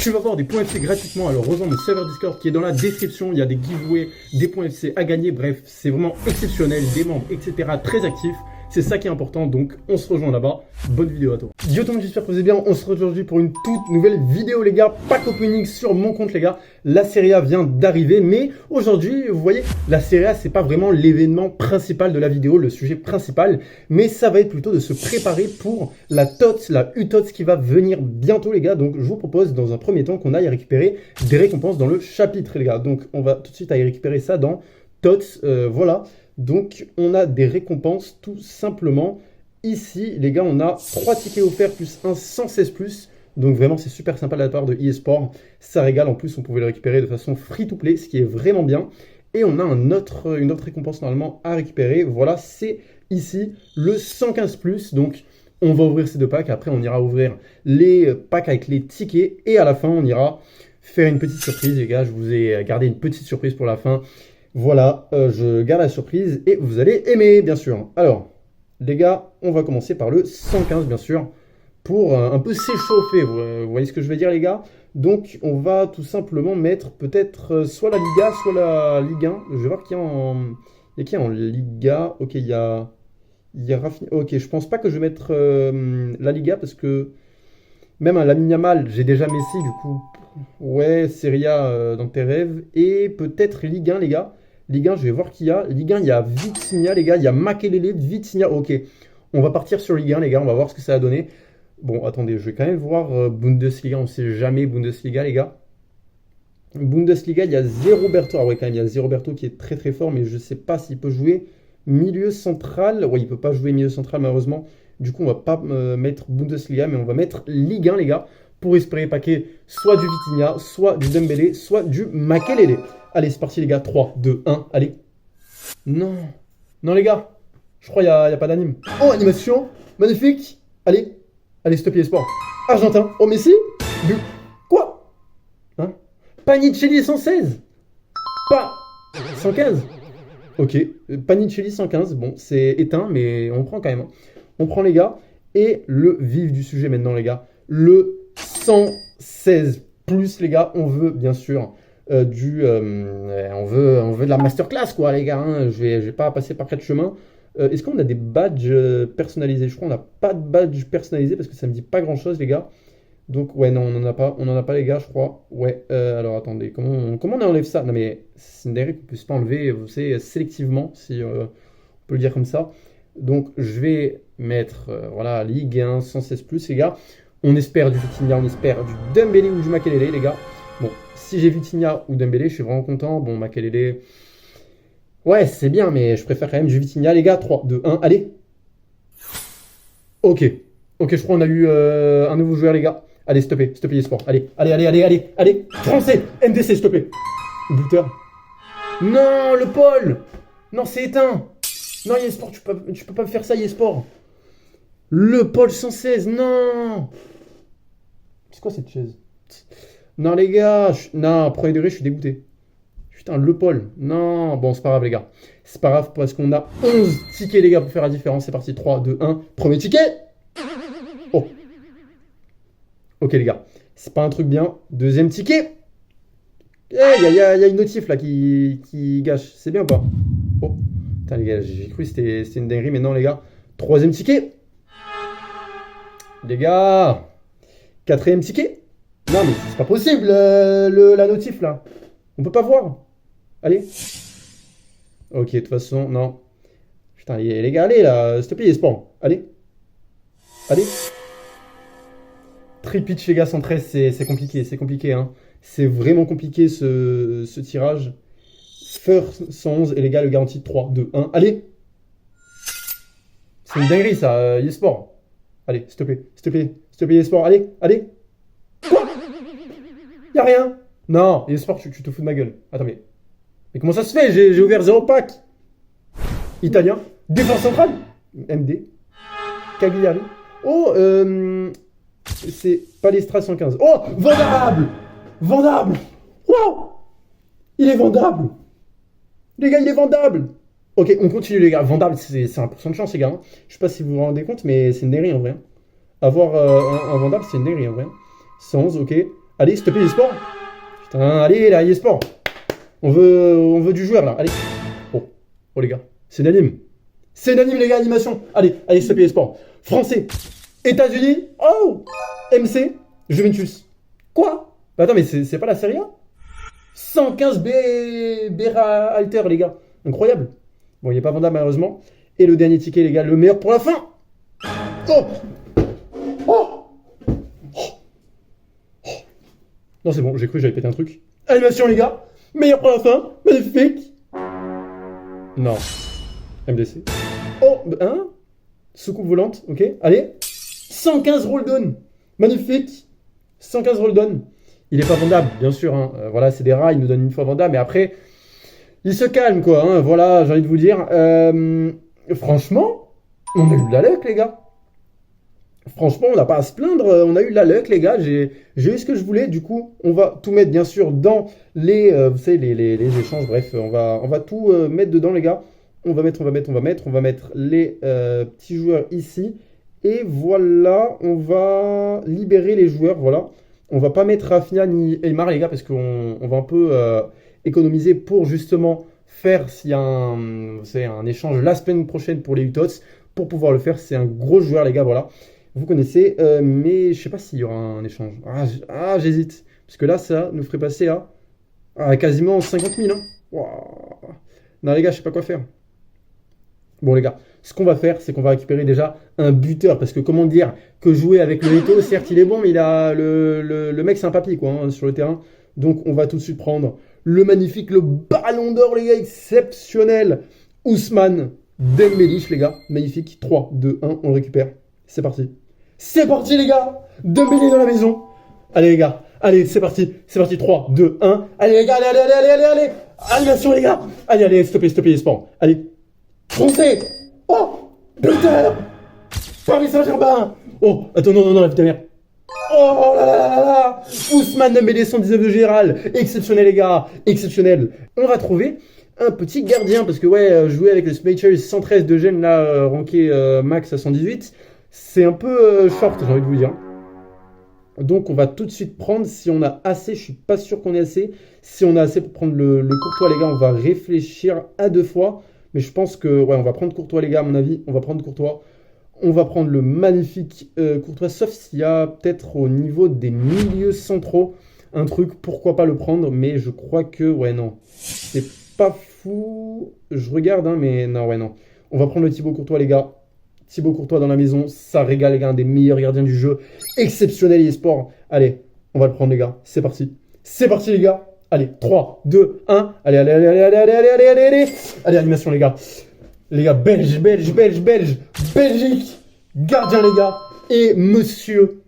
Tu vas avoir des points FC gratuitement, alors rejoins mon serveur Discord qui est dans la description, il y a des giveaways, des points FC à gagner, bref, c'est vraiment exceptionnel, des membres, etc. très actifs. C'est ça qui est important, donc on se rejoint là-bas. Bonne vidéo à toi. Yo tout le monde, j'espère que vous allez bien. On se retrouve aujourd'hui pour une toute nouvelle vidéo les gars. Pack opening sur mon compte les gars. La Serie A vient d'arriver, mais aujourd'hui, vous voyez, la Serie A c'est pas vraiment l'événement principal de la vidéo, le sujet principal, mais ça va être plutôt de se préparer pour la TOTS, la UTOTS qui va venir bientôt les gars. Donc je vous propose dans un premier temps qu'on aille récupérer des récompenses dans le chapitre les gars. Donc on va tout de suite aller récupérer ça dans TOTS, voilà. Donc, on a des récompenses tout simplement. Ici, les gars, on a 3 tickets offerts plus un 116+. Donc, vraiment, c'est super sympa de la part de eSport. Ça régale. En plus, on pouvait le récupérer de façon free-to-play, ce qui est vraiment bien. Et on a une autre récompense normalement à récupérer. Voilà, c'est ici le 115+. Donc, on va ouvrir ces deux packs. Après, on ira ouvrir les packs avec les tickets. Et à la fin, on ira faire une petite surprise. Les gars, je vous ai gardé une petite surprise pour la fin. Voilà, je garde la surprise et vous allez aimer, bien sûr. Alors, les gars, on va commencer par le 115, bien sûr, pour un peu s'échauffer. Vous voyez ce que je veux dire, les gars? Donc, on va tout simplement mettre peut-être soit la Liga, soit la Ligue 1. Je vais voir qui est en... Il y a qui en Liga? Ok, il y a Rafinha. Ok, je pense pas que je vais mettre la Liga parce que même à Lamine Yamal, j'ai déjà Messi, du coup... Ouais, Serie A dans tes rêves. Et peut-être Ligue 1, les gars. Ligue 1, je vais voir qui y a. Ligue 1, il y a Vitinha, les gars. Il y a Makelele, Vitinha. Ok, on va partir sur Ligue 1, les gars. On va voir ce que ça a donné. Bon, attendez, je vais quand même voir Bundesliga. On ne sait jamais Bundesliga, les gars. Bundesliga, il y a Zeroberto. Ah ouais, quand même, il y a Zeroberto qui est très très fort. Mais je ne sais pas s'il peut jouer milieu central. Ouais, il ne peut pas jouer milieu central, malheureusement. Du coup, on ne va pas mettre Bundesliga, mais on va mettre Ligue 1, les gars, pour espérer paquer soit du Vitinha, soit du Dembélé, soit du Makelele. Allez, c'est parti les gars, 3, 2, 1, allez. Non, non les gars, je crois qu'il n'y a pas d'anime. Oh, animation, magnifique. Allez, allez, s'il te plaît, sport. Argentin, oh Messi, but. Quoi hein Panicelli 116. Pas 115. Ok, Panicelli 115, bon, c'est éteint, mais on prend quand même. On prend les gars, et le vif du sujet maintenant les gars, le 116+, les gars, on veut bien sûr on veut de la masterclass quoi les gars, hein. Je vais pas passer par 4 chemins. Est-ce qu'on a des badges personnalisés? Je crois qu'on n'a pas de badge personnalisé parce que ça me dit pas grand chose les gars. Donc ouais non, on n'en a pas les gars je crois. Ouais, alors attendez, comment on enlève ça? Non mais c'est une dinguerie qu'on puisse pas enlever, vous savez, sélectivement, si on peut le dire comme ça. Donc je vais mettre, voilà, Ligue 1, 116+, les gars. On espère du Vitinha, on espère du Dembélé ou du Makelele, les gars. Bon, si j'ai Vitinha ou Dembélé, je suis vraiment content. Bon, Makelele, ouais, c'est bien, mais je préfère quand même du Vitinha, les gars. 3, 2, 1, allez. Ok, ok, je crois qu'on a eu un nouveau joueur, les gars. Allez, s'il te plaît, sport. Allez, allez. Français, MDC, s'il te plaît. Buteur. Non, le Paul. Non, c'est éteint. Non, eSport, tu peux pas me faire ça, eSport. Le Paul 116, non. C'est quoi cette chaise? Non, les gars, non, premier degré, je suis dégoûté. Putain, le Paul, non. Bon, c'est pas grave, les gars. C'est pas grave parce qu'on a 11 tickets, les gars, pour faire la différence. C'est parti, 3, 2, 1. Premier ticket. Oh. Ok, les gars, c'est pas un truc bien. Deuxième ticket. Il y a une notif là qui gâche. C'est bien ou pas? Oh. Putain, les gars, j'ai cru que c'était une dinguerie. Mais non, les gars. Troisième ticket. Les gars. Quatrième ticket. Non, mais c'est pas possible, la notif, là. On peut pas voir. Allez. Ok, de toute façon, non. Putain, les gars, allez, là. S'il te plaît, spawn. Allez. Allez. Tri-pitch, les gars, 113, c'est compliqué, hein. C'est vraiment compliqué, ce tirage. First 111, et les gars, le garantie 3, 2, 1. Allez. C'est une dinguerie, ça, eSport. Allez, s'il te plaît, eSport. Allez. Quoi? Y'a rien. Non, eSport, tu te fous de ma gueule. Attends, mais comment ça se fait? J'ai ouvert 0 pack. Italien. Défense centrale. MD. Cagliari. Oh, c'est Palestra 115. Oh, vendable. Wow. Il est vendable. Les gars, il est vendable. Ok, on continue, les gars. Vendable, c'est 1% de chance, les gars. Hein. Je sais pas si vous vous rendez compte, mais c'est une dinguerie en vrai. Avoir un vendable, c'est une dinguerie en vrai. 111, ok. Allez, s'il te plaît, eSport. Putain, allez, là, eSport. On veut du joueur, là. Allez. Oh, les gars. C'est unanime. C'est unanime, les gars, animation. Allez, s'il te plaît, eSport. Français. États-Unis. Oh. MC. Juventus. Quoi? Bah, attends, mais c'est pas la Serie A? 115 Bera Alter, les gars. Incroyable. Bon, il n'est pas vendable, malheureusement. Et le dernier ticket, les gars, le meilleur pour la fin. Oh. Non, c'est bon, j'ai cru que j'allais péter un truc. Animation, les gars. Meilleur pour la fin. Magnifique. Non. MDC. Oh, hein? Soucoupe volante, ok. Allez. 115 roll down. Magnifique. 115 roll down. Il est pas vendable, bien sûr. Hein. Voilà, c'est des rats, il nous donne une fois vendable. Mais après, il se calme, quoi. Hein. Voilà, j'ai envie de vous dire. Franchement, on a eu de la luck, les gars. Franchement, on n'a pas à se plaindre. On a eu de la luck, les gars. J'ai eu ce que je voulais. Du coup, on va tout mettre, bien sûr, dans les, vous savez, les échanges. Bref, on va tout mettre dedans, les gars. On va mettre les petits joueurs ici. Et voilà, on va libérer les joueurs. Voilà. On va pas mettre Rafinha ni Aymar, les gars, parce qu'on va un peu économiser pour justement faire s'il y a un échange la semaine prochaine pour les Utots. Pour pouvoir le faire, c'est un gros joueur, les gars, voilà. Vous connaissez, mais je sais pas s'il y aura un échange. J'hésite. Parce que là, ça nous ferait passer à quasiment 50 000. Hein. Wow. Non, les gars, je sais pas quoi faire. Bon, les gars, ce qu'on va faire, c'est qu'on va récupérer déjà un buteur. Parce que comment dire que jouer avec le Eto'o, certes, il est bon, mais il a le mec, c'est un papy, quoi, hein, sur le terrain. Donc, on va tout de suite prendre le magnifique, le ballon d'or, les gars, exceptionnel. Ousmane Dembélé, les gars. Magnifique. 3, 2, 1, on le récupère. C'est parti. C'est parti, les gars. Dembélé dans la maison. Allez, les gars. Allez, c'est parti. C'est parti. 3, 2, 1. Allez, les gars. Allez. Animation, les gars. Allez, s'il te plaît, sport. Allez. Français. Oh, buteur. Paris Saint-Germain. Oh, attends, non, la merde. Oh là. Ousmane Dembélé, 119 de général. Exceptionnel, les gars. Exceptionnel. On va trouver un petit gardien. Parce que, ouais, jouer avec le Smacher 113 de gène, là, ranké max à 118. C'est un peu short, j'ai envie de vous dire. Donc, on va tout de suite prendre, si on a assez, je suis pas sûr qu'on ait assez. Si on a assez pour prendre le Courtois, les gars, on va réfléchir à 2 fois. Mais je pense que, ouais, on va prendre Courtois, les gars, à mon avis. On va prendre Courtois. On va prendre le magnifique Courtois, sauf s'il y a peut-être au niveau des milieux centraux un truc, pourquoi pas le prendre. Mais je crois que, ouais, non. C'est pas fou. Je regarde, hein, mais non, ouais, non. On va prendre le Thibaut Courtois, les gars. Thibaut Courtois dans la maison, ça régale, les gars, un des meilleurs gardiens du jeu. Exceptionnel eSport. Allez, on va le prendre, les gars. C'est parti. C'est parti, les gars. Allez, 3, 2, 1. Allez. Allez, animation, les gars. Les gars, Belgique. Gardien, les gars. Et monsieur.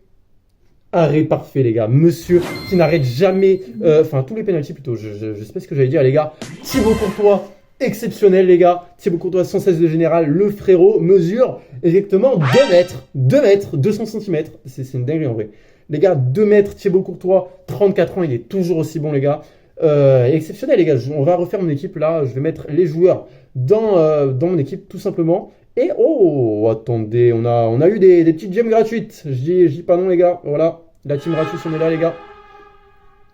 Arrêt parfait, les gars. Monsieur qui n'arrête jamais. Enfin, tous les pénaltys plutôt. Je sais pas ce que j'allais dire, les gars. Thibaut Courtois. Exceptionnel, les gars. Thibaut Courtois, 116 de général. Le frérot mesure exactement 2 mètres. 2 mètres, 200 cm. C'est une dinguerie en vrai. Les gars, 2 mètres. Thibaut Courtois, 34 ans. Il est toujours aussi bon, les gars. Exceptionnel, les gars. On va refaire mon équipe là. Je vais mettre les joueurs dans mon équipe, tout simplement. Et oh, attendez, on a eu des petites gemmes gratuites. Je dis pas non, les gars. Voilà, la team gratuite, on est là, les gars.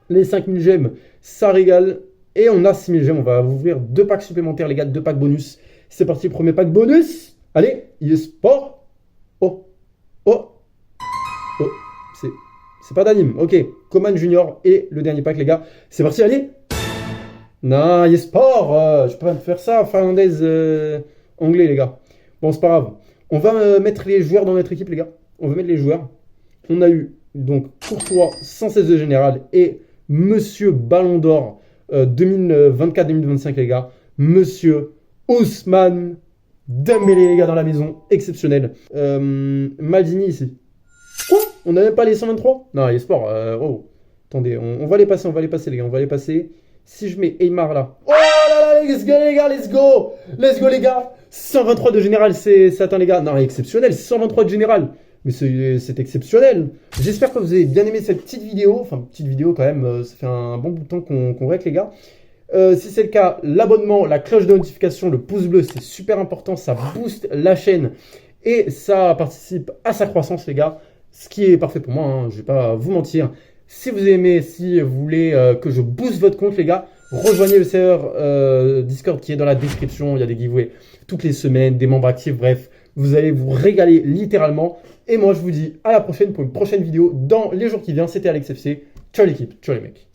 Les 5000 gemmes, ça régale. Et on a 6000 gemmes, on va ouvrir 2 packs supplémentaires, les gars, 2 packs bonus. C'est parti, premier pack bonus. Allez, eSport. Oh. C'est pas d'anime. Ok, Coman Junior et le dernier pack, les gars. C'est parti, allez. Non, eSport. Je peux pas me faire ça, finlandaise, anglais, les gars. Bon, c'est pas grave. On va mettre les joueurs dans notre équipe, les gars. On va mettre les joueurs. On a eu, donc, Courtois, 116 de général et Monsieur Ballon d'Or. 2024-2025, les gars. Monsieur Ousmane Dembélé, les gars, dans la maison. Exceptionnel. Maldini ici. Quoi? On n'a même pas les 123? Non, eSport. Attendez, on va les passer, les gars. On va les passer. Si je mets Aymar là. Oh là là, let's go, les gars, let's go, les gars. 123 de général, c'est atteint, les gars. Non, exceptionnel, 123 de général. Mais c'est exceptionnel. J'espère que vous avez bien aimé cette petite vidéo. Enfin, petite vidéo quand même. Ça fait un bon bout de temps qu'on règle, les gars. Si c'est le cas, l'abonnement, la cloche de notification, le pouce bleu, c'est super important. Ça booste la chaîne et ça participe à sa croissance, les gars. Ce qui est parfait pour moi, hein, je vais pas vous mentir. Si vous aimez, si vous voulez que je booste votre compte, les gars, rejoignez le serveur Discord qui est dans la description. Il y a des giveaways toutes les semaines, des membres actifs, bref, vous allez vous régaler littéralement. Et moi, je vous dis à la prochaine pour une prochaine vidéo dans les jours qui viennent. C'était Alex FC. Ciao l'équipe, ciao les mecs.